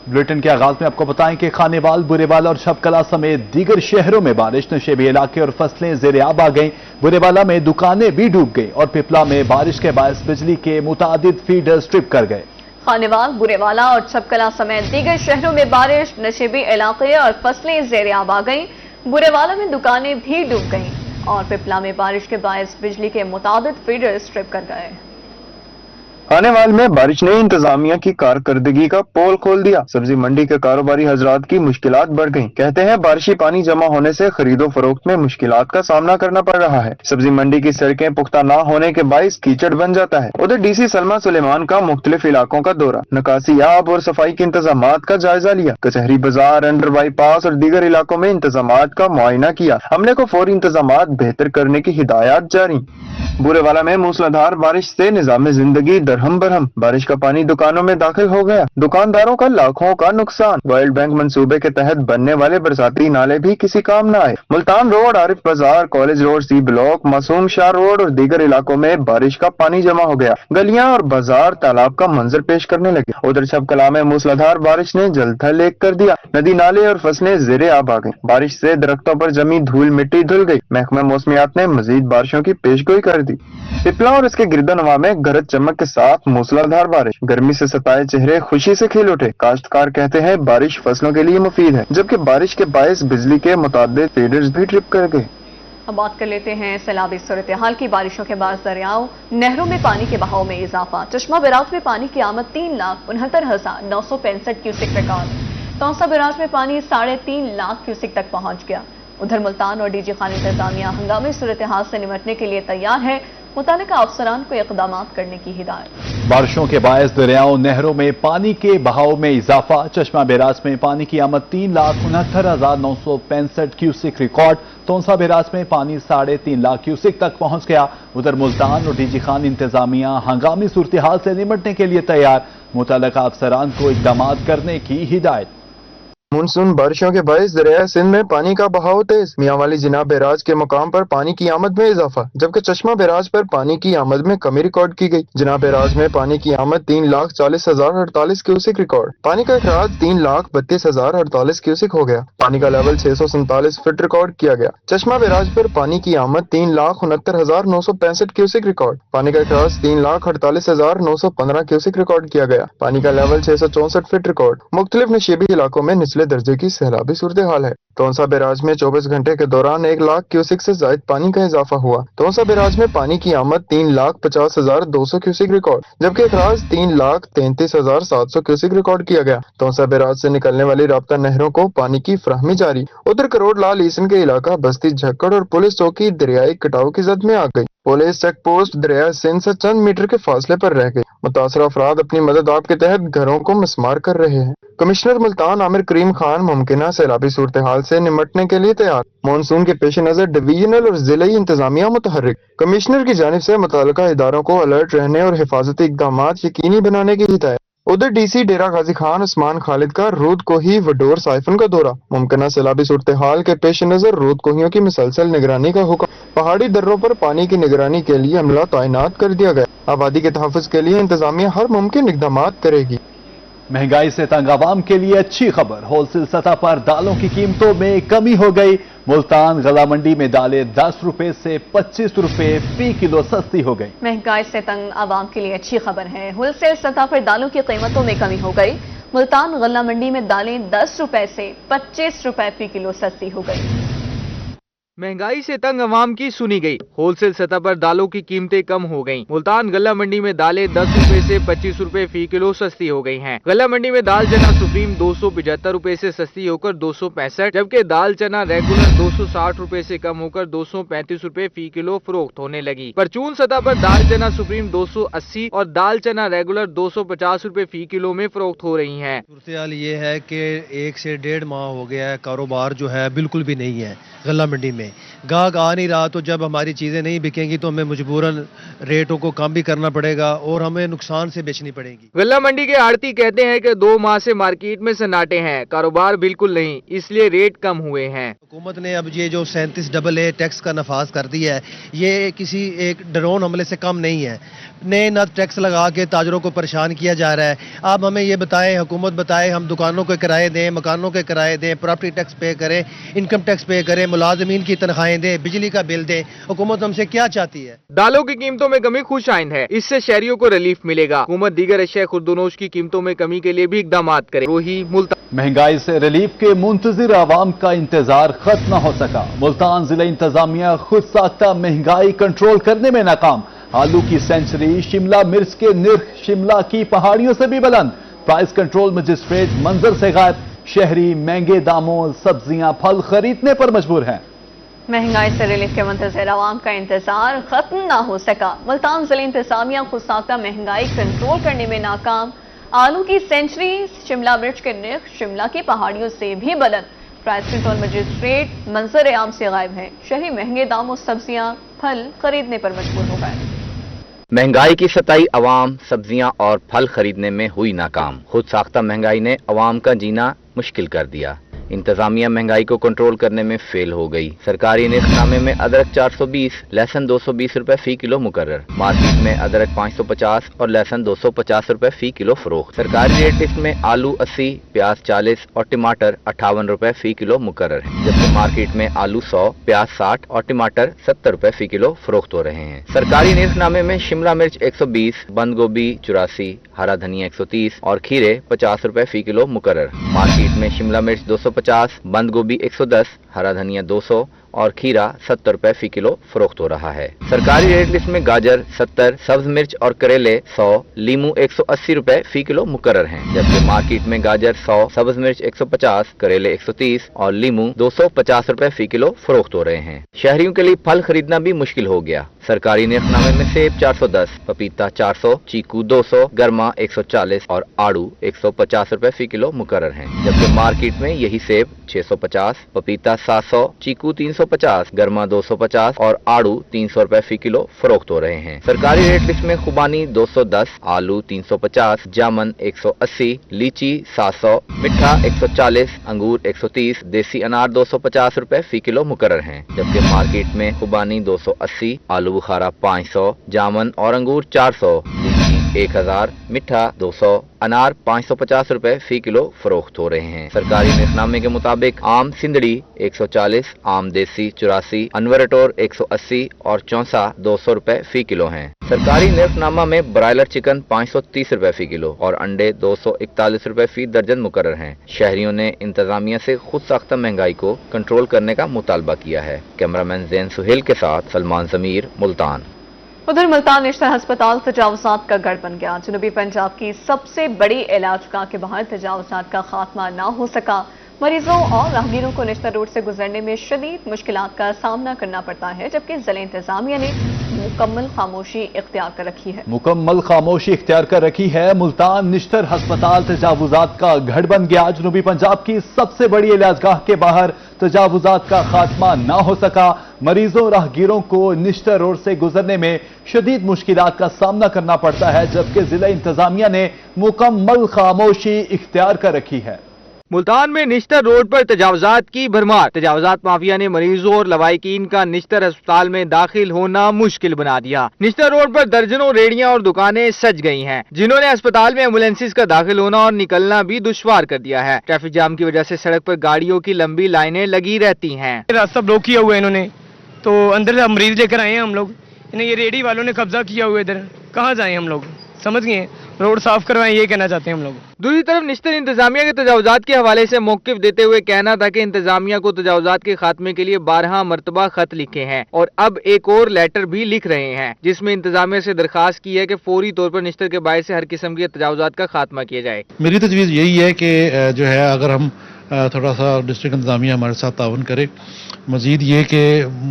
Bulletin के आगाज में आपको बताएं कि खानेवाल, बुरेवाला और छपकला समेत दीगर शहरों में बारिश, नशेबी इलाके और फसलें ज़ेर-ए-आब आ गईं। बुरेवाला में दुकानें भी डूब गईं और पिपला में बारिश के बायस बिजली के मुतादिद फीडर्स ट्रिप कर गए। खानेवाल, बुरेवाला और छपकला समेत दीगर शहरों में बारिश, नशेबी इलाके और फसलें ज़ेर-ए-आब आ गईं। बुरेवाला में दुकानें भी डूब गईं और पिपला में बारिश के बायस बिजली के मुतादिद फीडर्स ट्रिप कर गए। खानेवाल में बारिश ने इंतजामिया की कारकर्दगी का पोल खोल दिया। सब्जी मंडी के कारोबारी हजरात की मुश्किलात बढ़ गईं। कहते हैं बारिशी पानी जमा होने से खरीदो फरोख्त में मुश्किलात का सामना करना पड़ रहा है। सब्जी मंडी की सड़कें पुख्ता न होने के बायस कीचड़ बन जाता है। उधर डीसी सलमा सुलेमान का मुख्तलिफ इलाकों का दौरा, निकासी, आब और सफाई के इंतजामात का जायजा लिया। कचहरी बाजार, अंडर बाईपास और दीगर इलाकों में इंतजामात का मुआयना किया। हमले को फौरी इंतजामात बेहतर करने की हिदायत जारी। बुरेवाला में मूसलाधार बारिश से निजाम जिंदगी दरहम बरहम। बारिश का पानी दुकानों में दाखिल हो गया, दुकानदारों का लाखों का नुकसान। वर्ल्ड बैंक मंसूबे के तहत बनने वाले बरसाती नाले भी किसी काम न आए। मुल्तान रोड, आरिफ बाजार, कॉलेज रोड, सी ब्लॉक, मासूम शाह रोड और दीगर इलाकों में बारिश का पानी जमा हो गया। गलियां और बाजार तालाब का मंजर पेश करने लगे। उधर छपकला में मूसलाधार बारिश ने जलथल एक कर दिया। नदी नाले और फसलें ज़ेर-ए-आब आ गईं। बारिश से दरख्तों पर जमी धूल मिट्टी धुल गई। महकमा मौसमियात ने मजीद बारिशों की पेशगोई कर दी। पिपला और इसके गिरदोनवा में गरज चमक के साथ मूसलाधार बारिश, गर्मी से सताए चेहरे खुशी से खिल उठे। काश्तकार कहते हैं बारिश फसलों के लिए मुफीद है, जबकि बारिश के बायस बिजली के मुताबिक फीडर्स भी ट्रिप कर गए। अब बात कर लेते हैं सैलाबी सूरत हाल की। बारिशों के बाद दरियाओं, नहरों में पानी के बहाव में इजाफा। चश्मा बैराज में पानी की आमद 3,69,965 क्यूसेक रिकॉर्ड। तौसा बैराज में पानी 3.5 लाख क्यूसेक तक पहुंच गया। उधर मुल्तान और डीजी खान इंतजामिया हंगामी सूरत हाल से निपटने के लिए तैयार है। मुतालिका अफसरान को इक़दाम करने की हिदायत। बारिशों के बायस दरियाओं, नहरों में पानी के बहाव में इजाफा। चश्मा बैराज में पानी की आमद 3,69,965 क्यूसेक रिकॉर्ड। तौसा बैराज में पानी 3.5 लाख क्यूसेक तक पहुंच गया। उधर मुल्तान और डीजी खान इंतजामिया हंगामी सूरत हाल से निपटने के लिए तैयार। मुतालिका अफसरान को इक़दाम करने की हिदायत। मानसून बारिशों के बायस दरिया सिंध में पानी का बहाव तेज। मियांवाली जिनाब बैराज के मुकाम पर पानी की आमद में इजाफा, जबकि चश्मा बैराज पर पानी की आमद में कमी रिकॉर्ड की गई। जिनाब बैराज में पानी की आमद 3,40,048 क्यूसेक रिकॉर्ड। पानी का अखराज 3,32,048 क्यूसेक हो गया। पानी का लेवल 647 फीट रिकॉर्ड किया गया। चश्मा बैराज पर पानी की आमद 3,69,965 क्यूसेक रिकॉर्ड। पानी का अखराज 3,48,915 क्यूसेक रिकॉर्ड किया गया। पानी का लेवल 664 फीट रिकॉर्ड। मुख्तलिफ नशेबी इलाकों में निचले दर्जे की सैलाबी सूरत हाल है। तौसा बैराज में 24 घंटे के दौरान 1 लाख क्यूसेक से जायद पानी का इजाफा हुआ। तौसा बैराज में पानी की आमद 3,50,200 क्यूसेक रिकॉर्ड, जबकि अखराज 3,33,700 क्यूसेक रिकॉर्ड किया गया। तौसा बैराज से निकलने वाली राब्ता नहरों को पानी की फराहमी जारी। उधर करोड़ लाल ईसन के इलाका बस्ती झक्कड़ और पुलिस चौकी दरियाई कटाव की जद में आ गई। पुलिस चेक पोस्ट दरिया सिंध से चंद मीटर के फासले पर रह गई। मुतासरा अफराद अपनी मदद आप के तहत घरों को मिसमार कर रहे हैं। कमिश्नर मुल्तान आमिर करीम खान मुमकिना सैलाबी सूरत हाल से निपटने के लिए तैयार। मानसून के पेश नजर डिवीजनल और जिलाई इंतजामिया मुतहर्रिक। कमिश्नर की जानिब से मुताल्लिका इदारों को अलर्ट रहने और हिफाजती इक़दाम यकीनी बनाने की हिदायत। उधर डीसी डेरा गाजी खान उस्मान खालिद का रूद कोही वडोर साइफन का दौरा। मुमकिना सैलाबी सूरत हाल के पेश नजर रूद कोहियों की मुसलसल निगरानी का हुक्म। पहाड़ी दर्रों पर पानी की निगरानी के लिए अमला तैनात कर दिया गया। आबादी के तहफ़्फ़ुज़ के लिए इंतजामिया हर मुमकिन इक़दाम करेगी। महंगाई से तंग आवाम के लिए अच्छी खबर। होलसेल सतह पर दालों की कीमतों में कमी हो गई। मुल्तान गला मंडी में दालें 10 रुपए से 25 रुपए फी किलो सस्ती हो गई। महंगाई से तंग आवाम के लिए अच्छी खबर है। होलसेल सतह पर दालों की कीमतों में कमी हो गई। मुल्तान गला मंडी में दालें 10 रुपए से 25 रुपए फी किलो सस्ती हो गई। महंगाई से तंग अवाम की सुनी गई। होलसेल सतह पर दालों की कीमतें कम हो गईं। मुल्तान गल्ला मंडी में दालें 10 रुपए से 25 रुपए फी किलो सस्ती हो गई हैं। गल्ला मंडी में दाल चना सुप्रीम 275 रुपए से सस्ती होकर 265, जबकि दाल चना रेगुलर 260 रुपए से कम होकर 235 रुपए फी किलो फरोख्त होने लगी। परचून सतह पर दाल चना सुप्रीम 280 और दाल चना रेगुलर 250 रुपए फी किलो में फरोख्त हो रही है। सूरत ये है कि 1 से 1.5 माह हो गया है, कारोबार जो है बिल्कुल भी नहीं है गल्ला मंडी में। میں گاہک آ نہیں رہا، تو جب ہماری چیزیں نہیں بکیں گی تو ہمیں مجبوراً ریٹوں کو کم بھی کرنا پڑے گا اور ہمیں نقصان سے بیچنی پڑے گی۔ غلہ منڈی کے آڑتی کہتے ہیں کہ 2 ماہ سے مارکیٹ میں سناٹے ہیں، کاروبار بالکل نہیں، اس لیے ریٹ کم ہوئے ہیں۔ حکومت نے اب یہ جو 37AA ٹیکس کا نفاذ کر دیا ہے، یہ کسی ایک ڈرون حملے سے کم نہیں ہے۔ نئے نت ٹیکس لگا کے تاجروں کو پریشان کیا جا رہا ہے۔ آپ ہمیں یہ بتائیں، حکومت بتائے، ہم دکانوں کے کرائے دیں، مکانوں کے کرائے دیں، پراپرٹی ٹیکس پے کریں، انکم ٹیکس پے کریں، ملازمین کی تنخواہیں دیں، بجلی کا بل دیں، حکومت ہم سے کیا چاہتی ہے؟ دالوں کی قیمتوں میں کمی خوش آئند ہے، اس سے شہریوں کو ریلیف ملے گا۔ حکومت دیگر اشیاء خوردونوش کی قیمتوں میں کمی کے لیے بھی اقدامات کرے۔ وہی ملتان مہنگائی سے ریلیف کے منتظر عوام کا انتظار ختم نہ ہو سکا۔ ملتان ضلع انتظامیہ خود ساختہ مہنگائی کنٹرول کرنے میں ناکام۔ آلو کی سینچری، شملہ مرچ کے نرخ شملہ کی پہاڑیوں سے بھی بلند۔ پرائس کنٹرول مجسٹریٹ منظر سے غائب۔ شہری مہنگے داموں سبزیاں پھل خریدنے پر مجبور ہیں۔ مہنگائی سے ریلیف کے منتظر عوام کا انتظار ختم نہ ہو سکا۔ ملتان ضلع انتظامیہ خود ساختہ مہنگائی کنٹرول کرنے میں ناکام۔ آلو کی سینچری، شملہ مرچ کے نرخ شملہ کی پہاڑیوں سے بھی بلند۔ پرائس کنٹرول مجسٹریٹ منظر عام سے غائب ہے۔ شہری مہنگے داموں سبزیاں پھل خریدنے پر مجبور ہو گئے۔ مہنگائی کی ستائی عوام سبزیاں اور پھل خریدنے میں ہوئی ناکام۔ خود ساختہ مہنگائی نے عوام کا جینا مشکل کر دیا۔ انتظامیہ مہنگائی کو کنٹرول کرنے میں فیل ہو گئی۔ سرکاری نرخ نامے میں ادرک 420، لہسن 220 روپے فی کلو مقرر۔ مارکیٹ میں ادرک 550 اور لہسن 250 روپے فی کلو فروخت۔ سرکاری ریٹ لسٹ میں آلو 80، پیاز 40 اور ٹماٹر 58 روپے فی کلو مقرر ہے، جبکہ مارکیٹ میں آلو 100، پیاز 60 اور ٹماٹر 70 روپے فی کلو فروخت ہو رہے ہیں۔ سرکاری نرخ نامے میں شملہ مرچ 120، بند گوبھی 84، ہرا دھنیا 130 اور کھیرے 50 روپے فی کلو مقرر۔ مارکیٹ میں شملہ مرچ 250، بند گوبھی 110، ہرا دھنیا 200 اور کھیرا 70 روپے فی کلو فروخت ہو رہا ہے۔ سرکاری ریٹ لسٹ میں گاجر 70، سبز مرچ اور کریلے 100، لیمو 180 روپے فی کلو مقرر ہیں، جبکہ مارکیٹ میں گاجر 100، سبز مرچ 150، کریلے 130 اور لیمو 250 روپے فی کلو فروخت ہو رہے ہیں۔ شہریوں کے لیے پھل خریدنا بھی مشکل ہو گیا۔ سرکاری نرخ نامے میں سیب 410، پپیتا 400، چیکو 200، گرما 140 اور آڑو 150 روپے فی کلو مقرر ہیں، جبکہ مارکیٹ میں یہی سیب 650، پپیتا 700، چیکو 350، گرما 250 اور آڑو 300 روپے فی کلو فروخت ہو رہے ہیں۔ سرکاری ریٹ لسٹ میں خوبانی 210، آلو 350، جامن 180، لیچی 700، مٹھا 140، انگور 130، دیسی انار 250 روپے فی کلو مقرر ہیں، جبکہ مارکیٹ میں خوبانی 280، آلو بخارا 500، جامن اور انگور 400، لیچی 1000، مٹھا 200، انار 550 روپے فی کلو فروخت ہو رہے ہیں۔ سرکاری نرخ نامے کے مطابق آم سندڑی 140، آم دیسی 84، انورٹور 180 اور چونسا 200 روپے فی کلو ہیں۔ سرکاری نرخ نامہ میں برائلر چکن 530 روپے فی کلو اور انڈے 241 روپے فی درجن مقرر ہیں۔ شہریوں نے انتظامیہ سے خود ساختہ مہنگائی کو کنٹرول کرنے کا مطالبہ کیا ہے۔ کیمرامین زین سہیل کے ساتھ سلمان ضمیر، ملتان۔ ادھر ملتان نشتر ہسپتال تجاوزات کا گڑھ بن گیا۔ جنوبی پنجاب کی سب سے بڑی علاج گاہ کے باہر تجاوزات کا خاتمہ نہ ہو سکا۔ مریضوں اور راہگیروں کو نشتر روڈ سے گزرنے میں شدید مشکلات کا سامنا کرنا پڑتا ہے، جبکہ ضلع انتظامیہ نے مکمل خاموشی اختیار کر رکھی ہے۔ مکمل خاموشی اختیار کر رکھی ہے۔ ملتان نشتر ہسپتال تجاوزات کا گڑھ بن گیا۔ جنوبی پنجاب کی سب سے بڑی علاج گاہ کے باہر تجاوزات کا خاتمہ نہ ہو سکا۔ مریضوں راہگیروں کو نشتر روڈ سے گزرنے میں شدید مشکلات کا سامنا کرنا پڑتا ہے، جبکہ ضلع انتظامیہ نے مکمل خاموشی اختیار کر رکھی ہے۔ ملتان میں نشتر روڈ پر تجاوزات کی بھرمار۔ تجاوزات مافیا نے مریضوں اور لوائقین کا نشتر ہسپتال میں داخل ہونا مشکل بنا دیا۔ نشتر روڈ پر درجنوں ریڑیاں اور دکانیں سج گئی ہیں، جنہوں نے ہسپتال میں ایمبولینسز کا داخل ہونا اور نکلنا بھی دشوار کر دیا ہے۔ ٹریفک جام کی وجہ سے سڑک پر گاڑیوں کی لمبی لائنیں لگی رہتی ہیں۔ راستہ بلاک کیا ہوا ہے انہوں نے، تو اندر سے مریض لے کر آئے ہیں ہم لوگ۔ انہیں یہ ریڑھی والوں نے قبضہ کیا ہوا ہے ادھر، کہاں جائیں ہم لوگ؟ سمجھ گئے، روڈ صاف کروائیں، یہ کہنا چاہتے ہیں ہم لوگ۔ دوسری طرف نشتر انتظامیہ کے تجاوزات کے حوالے سے موقف دیتے ہوئے کہنا تھا کہ انتظامیہ کو تجاوزات کے خاتمے کے لیے 12 مرتبہ خط لکھے ہیں اور اب ایک اور لیٹر بھی لکھ رہے ہیں، جس میں انتظامیہ سے درخواست کی ہے کہ فوری طور پر نشتر کے باعث سے ہر قسم کے تجاوزات کا خاتمہ کیا جائے۔ میری تجویز یہی ہے کہ جو ہے اگر ہم تھوڑا سا ڈسٹرکٹ انتظامیہ ہمارے ساتھ تعاون کرے، مزید یہ کہ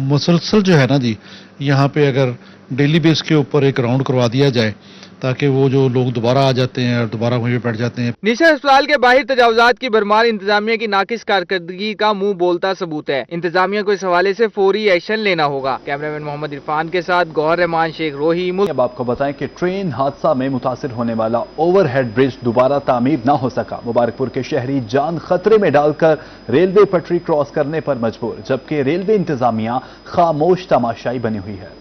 مسلسل جو ہے نا جی، یہاں پہ اگر ڈیلی بیس کے اوپر ایک راؤنڈ کروا دیا جائے ताकि वो जो लोग दोबारा आ जाते हैं और दोबारा वहीं पे बैठ जाते हैं। निशा अस्पताल के बाहर तजावुजात की भरमार इंतजामिया की नाकिस कारकर्दगी का मुंह बोलता सबूत है। इंतजामिया को इस हवाले से फौरी एक्शन लेना होगा। कैमरामैन मोहम्मद इरफान के साथ गौहर रहमान, शेख रोही। अब आपको बताएं कि ट्रेन हादसा में मुतासिर होने वाला ओवरहेड ब्रिज दोबारा तामीर न हो सका। मुबारकपुर के शहरी जान खतरे में डालकर रेलवे पटरी क्रॉस करने पर मजबूर, जबकि रेलवे इंतजामिया खामोश तमाशाई बनी हुई है।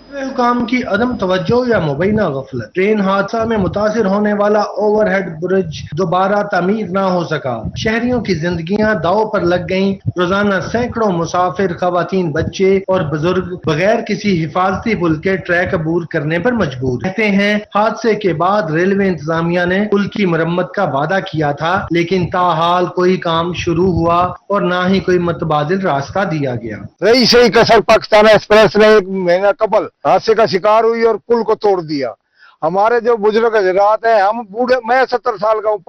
हुकाम की अदम तवज्जो या मुबैना गफलत, ट्रेन हादसा में मुतासिर होने वाला ओवरहेड ब्रिज दोबारा तामीर ना हो सका। शहरियों की जिंदगियां दाव पर लग गईं। रोजाना सैकड़ों मुसाफिर, खवातीन, बच्चे और बुजुर्ग बगैर किसी हिफाजती पुल के ट्रैक अबूर करने पर मजबूर रहते हैं। हादसे के बाद रेलवे इंतजामिया ने पुल की मरम्मत का वादा किया था, लेकिन ताहाल कोई काम शुरू हुआ और ना ही कोई मुतबादिल रास्ता दिया गया। रही सही कसर पाकिस्तान एक्सप्रेस ने एक महीना कबल हादसे का शिकार हुई और पुल को तोड़ दिया। हमारे जो बुजुर्ग हजरात हैं, हम बूढ़े, मैं 70 साल का हूँ,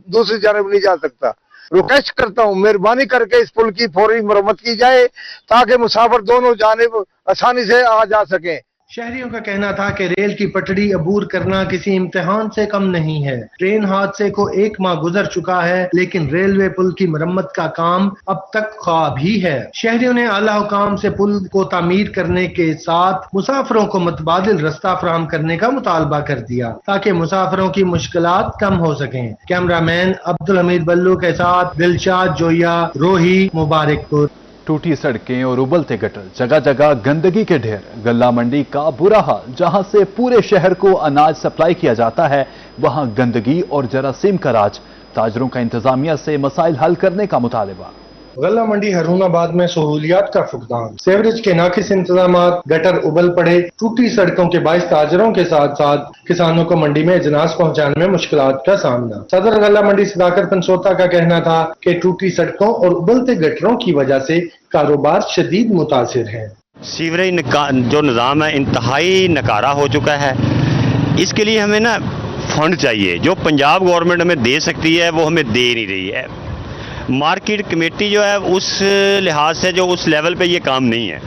दूसरी जानब नहीं जा सकता। रिक्वेस्ट करता हूँ, मेहरबानी करके इस पुल की फौरी मरम्मत की जाए ताकि मुसाफिर दोनों जानिब आसानी से आ जा सकें। शहरियों का कहना था कि रेल की पटड़ी अबूर करना किसी इम्तिहान से कम नहीं है। ट्रेन हादसे को 1 माह गुजर चुका है, लेकिन रेलवे पुल की मरम्मत का काम अब तक ख्वाब ही है। शहरियों ने आला हुकाम से पुल को तामीर करने के साथ मुसाफिरों को मुतबादिल रास्ता फराहम करने का मुतालबा कर दिया ताकि मुसाफिरों की मुश्किलात कम हो सकें। कैमरामैन अब्दुल हमीद बल्लू के साथ दिलशाद जोया, रोही, मुबारकपुर। टूटी सड़कें और उबलते गटर, जगह जगह गंदगी के ढेर, गल्ला मंडी का बुरा हाल। जहां से पूरे शहर को अनाज सप्लाई किया जाता है, वहां गंदगी और जरासीम का राज। ताजरों का इंतजामिया से मसाइल हल करने का मुतालबा। गल्ला मंडी हरूनाबाद में सहूलियात का फुकदान, सेवरेज के नाकिस इंतजाम, गटर उबल पड़े, टूटी सड़कों के बाइस ताजरों के साथ साथ किसानों को मंडी में अजनास पहुंचाने में मुश्किलात का सामना। सदर गल्ला मंडी सदाकत पंसोता का कहना था कि टूटी सड़कों और उबलते गटरों की वजह से कारोबार शदीद मुतासिर है। सीवरेज जो निज़ाम है इंतहाई नकारा हो चुका है। इसके लिए हमें ना फंड चाहिए जो पंजाब गवर्नमेंट हमें दे सकती है, वो हमें दे नहीं रही है। मार्केट कमेटी जो है उस लिहाज से जो उस लेवल पे ये काम नहीं है।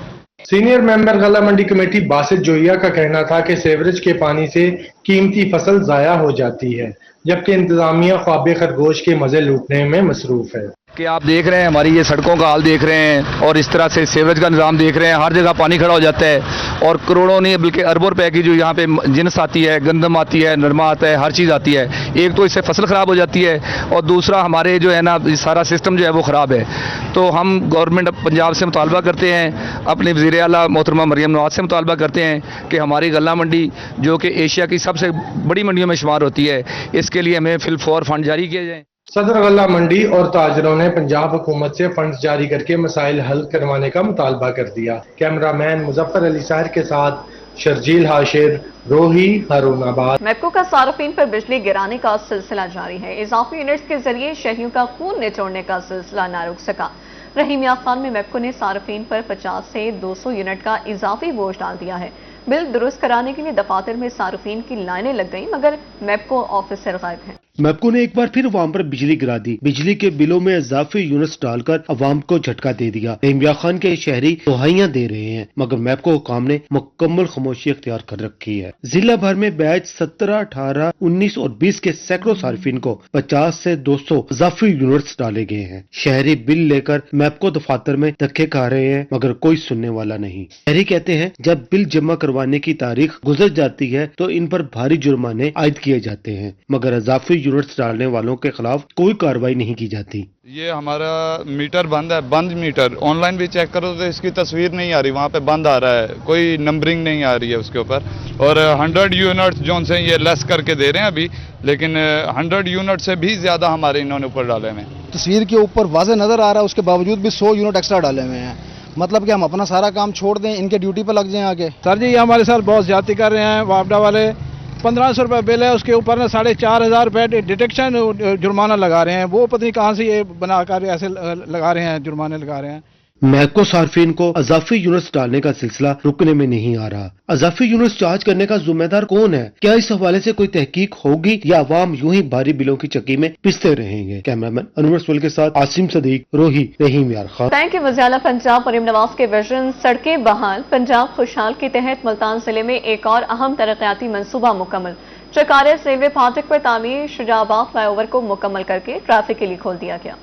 सीनियर मेंबर गल्ला मंडी कमेटी बासित जोइया का कहना था कि सेवरेज के पानी से कीमती फसल जाया हो जाती है, जबकि इंतजामिया ख्वाबे खरगोश के मजे लूटने में मसरूफ है। कि आप देख रहे हैं हमारी ये सड़कों का हाल देख रहे हैं और इस तरह से सीवरेज का निज़ाम देख रहे हैं। हर जगह पानी खड़ा हो जाता है और करोड़ों नहीं बल्कि अरबों रुपए की जो यहाँ पे जिन्स आती है, गंदम आती है, नरमा आता है, हर चीज़ आती है। एक तो इससे फसल ख़राब हो जाती है और दूसरा हमारे जो है ना सारा सिस्टम जो है वो ख़राब है। तो हम गवर्नमेंट पंजाब से मुतालबा करते हैं, अपने वज़ीर आला मोहतरमा मरियम नवाज से मुतालबा करते हैं कि हमारी गल्ला मंडी जो कि एशिया की सबसे बड़ी मंडियों में शुमार होती है, इसके लिए हमें फिलफौर फंड जारी किए जाएँ। सदर गल्ला मंडी और ताजरों ने पंजाब हुकूमत से फंड जारी करके मसाइल हल करवाने का मुतालबा कर दिया। कैमरामैन मुजफ्फर अली साहिर के साथ शर्जील हाशिर, रोही, हरूनाबाद। मैप्को का सार्फिन पर बिजली गिराने का सिलसिला जारी है। इजाफी यूनिट्स के जरिए शहरियों का खून निचोड़ने का सिलसिला न रुक सका। रहीम यार खान में मैप्को ने सार्फिन पर 50 से 200 यूनिट का इजाफी बोझ डाल दिया है। बिल दुरुस्त कराने के लिए दफातर में सार्फिन की लाइनें लग गई, मगर मैप्को ऑफिसर गायब हैं। मैप्को ने एक बार फिर अवाम पर बिजली गिरा दी। बिजली के बिलों में इजाफी यूनिट्स डालकर अवाम को झटका दे दिया। इमरान खान के शहरी दुहाइयां दे रहे हैं, मगर मैप्को हुकाम ने मुकम्मल खामोशी इख्तियार कर रखी है। जिला भर में बैच 17, 18, 19 और 20 के सैकड़ों सार्फिन को 50 से 200 इजाफी यूनिट्स डाले गए हैं। शहरी बिल लेकर मैप्को दफातर में धक्के खा रहे हैं, मगर कोई सुनने वाला नहीं। शहरी कहते हैं जब बिल जमा करवाने की तारीख गुजर जाती है तो इन पर भारी जुर्माने आयद किए जाते हैं, मगर इजाफी यूनिट्स डालने वालों के खिलाफ कोई कार्रवाई नहीं की जाती। ये हमारा मीटर बंद है, बंद मीटर। ऑनलाइन भी चेक करो तो इसकी तस्वीर नहीं आ रही, वहाँ पे बंद आ रहा है, कोई नंबरिंग नहीं आ रही है उसके ऊपर। और 100 यूनिट्स जो से ये लेस करके दे रहे हैं अभी, लेकिन 100 यूनिट से भी ज्यादा हमारे इन्होंने ऊपर डाले हुए हैं। तस्वीर के ऊपर वाज़ेह नजर आ रहा है, उसके बावजूद भी 100 यूनिट एक्स्ट्रा डाले हुए हैं। मतलब कि हम अपना सारा काम छोड़ दें, इनके ड्यूटी पर लग जाएं आगे। सर जी ये हमारे साथ बहुत ज्यादती कर रहे हैं। वापडा वाले 1500 रुपये बिल है, उसके ऊपर ना 4500 रुपये डिटेक्शन जुर्माना लगा रहे हैं। वो पता नहीं कहाँ से ये बनाकर ऐसे लगा रहे हैं, जुर्माने लगा रहे हैं। मैको सार्फिन को अजाफी यूनिट्स डालने का सिलसिला रुकने में नहीं आ रहा। अजाफी यूनिट्स चार्ज करने का जिम्मेदार कौन है? क्या इस हवाले से कोई तहकीक होगी या अवाम यूं ही भारी बिलों की चक्की में पिसते रहेंगे? कैमरामैन अनवर सुल के साथ आसिम सदीक, रोही, रहीम यार खान। Thank you. वज़ीर आला पंजाब मरीम नवाज के विजन सड़कें बहाल, पंजाब खुशहाल के तहत मुल्तान जिले में एक और अहम तरक्याती मंसूबा मुकम्मल। चकारेस रेलवे फाटक पर तामीर शुजाबाद फ्लाईओवर को मुकम्मल करके ट्रैफिक के लिए खोल दिया गया।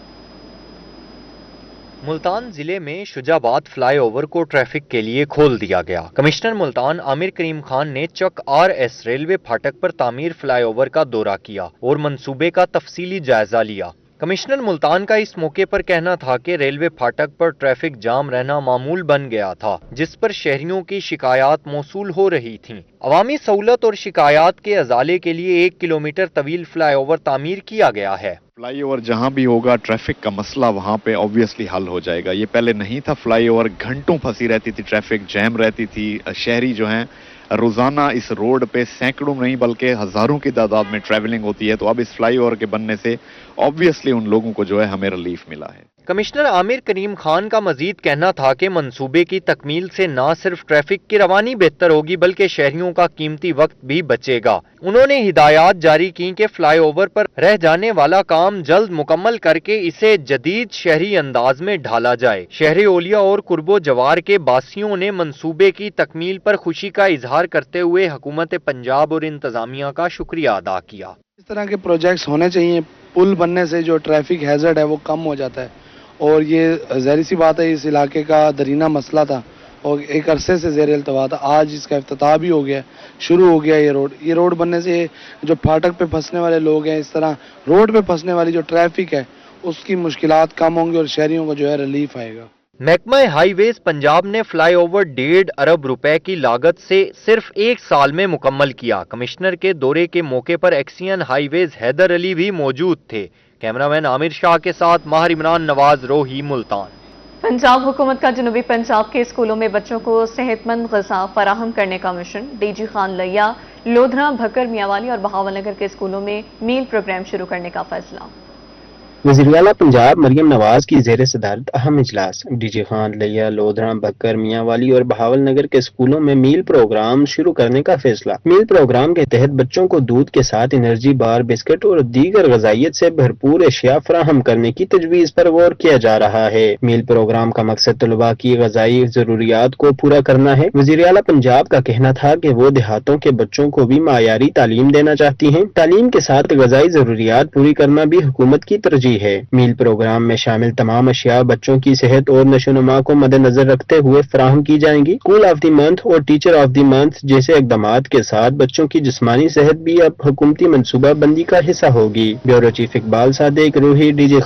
मुल्तान जिले में शुजाबाद फ्लाईओवर को ट्रैफिक के लिए खोल दिया गया। कमिश्नर मुल्तान आमिर करीम खान ने चक RS रेलवे फाटक पर तामीर फ्लाईओवर का दौरा किया और मंसूबे का तफसीली जायजा लिया। कमिश्नर मुल्तान का इस मौके पर कहना था कि रेलवे फाटक पर ट्रैफिक जाम रहना मामूल बन गया था, जिस पर शहरियों की शिकायत मौसूल हो रही थीं। अवामी सहूलत और शिकायत के अजाले के लिए 1 किलोमीटर तवील फ्लाईओवर तामीर किया गया है। फ्लाईओवर जहां भी होगा ट्रैफिक का मसला वहां पे ऑब्वियसली हल हो जाएगा। ये पहले नहीं था, फ्लाईओवर घंटों फंसी रहती थी, ट्रैफिक जैम रहती थी। शहरी जो हैं रोजाना इस रोड पे सैकड़ों नहीं बल्कि हजारों की तादाद में ट्रैवलिंग होती है। तो अब इस फ्लाईओवर के बनने से ऑब्वियसली उन लोगों को जो है हमें रिलीफ मिला है। कमिश्नर आमिर करीम खान का मजीद कहना था कि मंसूबे की तकमील से न सिर्फ ट्रैफिक की रवानी बेहतर होगी बल्कि शहरियों का कीमती वक्त भी बचेगा। उन्होंने हिदायत जारी की कि फ्लाईओवर पर रह जाने वाला काम जल्द मुकम्मल करके इसे जदीद शहरी अंदाज में ढाला जाए। शहरी ओलिया और कुर्बो जवार के बासियों ने मंसूबे की तकमील पर खुशी का इजहार करते हुए हुकूमत पंजाब और इंतजामिया का शुक्रिया अदा किया। इस तरह के प्रोजेक्ट्स होने चाहिए। पुल बनने से जो ट्रैफिक हैजर्ड है वो कम हो जाता है और ये ज़ाहिर सी बात है इस इलाके का दरीना मसला था और एक अरसे से ज़ेर इल्तवा था। आज इसका इफ्तिताह भी हो गया, शुरू हो गया ये रोड बनने से जो फाटक पे फंसने वाले लोग हैं, इस तरह रोड पे फंसने वाली जो ट्रैफिक है उसकी मुश्किलात कम होंगी और शहरियों को जो है रिलीफ आएगा। महकमा हाईवेज पंजाब ने फ्लाईओवर 1.5 अरब रुपए की लागत से सिर्फ 1 साल में मुकम्मल किया। कमिश्नर के दौरे के मौके पर एक्सियन हाईवेज हैदर अली भी मौजूद थे। कैमरामैन आमिर शाह के साथ माहिर इमरान नवाज, रोही, मुल्तान। पंजाब हुकूमत का जनूबी पंजाब के स्कूलों में बच्चों को सेहतमंद ग़िज़ा फराहम करने का मिशन। DG खान लिया, लोधरा, भक्कर, मियांवाली और बहावलनगर के स्कूलों में मील प्रोग्राम शुरू करने का फैसला। वज़ीर आला पंजाब मरियम नवाज की ज़ेर सदारत अहम इजलास। DG खान लिया, लोधरा, बक्कर, मियांवाली और बहावलनगर के स्कूलों में मील प्रोग्राम शुरू करने का फैसला। मील प्रोग्राम के तहत बच्चों को दूध के साथ एनर्जी बार, बिस्किट और दीगर ग़िज़ाइयत से भरपूर अशिया फराहम करने की तजवीज़ पर गौर किया जा रहा है। मील प्रोग्राम का मकसद तलबा की ग़िज़ाई ज़रूरियात को पूरा करना है। वज़ीर आला पंजाब का कहना था कि वो देहातों के बच्चों को भी मायारी तालीम देना चाहती हैं। तालीम के साथ ग़िज़ाई ज़रूरियात पूरी करना भी हुकूमत की तरजीह है। मील प्रोग्राम में शामिल तमाम अशिया बच्चों की सेहत और नशोनुमा को मद्देनजर रखते हुए फराहम की जाएंगी। स्कूल ऑफ द मंथ और टीचर ऑफ द मंथ जैसे इक़दामात के साथ बच्चों की जिस्मानी सेहत भी अब हुकूमती मनसूबा बंदी का हिस्सा होगी। ब्यूरो चीफ इकबाल सादिक, रोही, DG खान।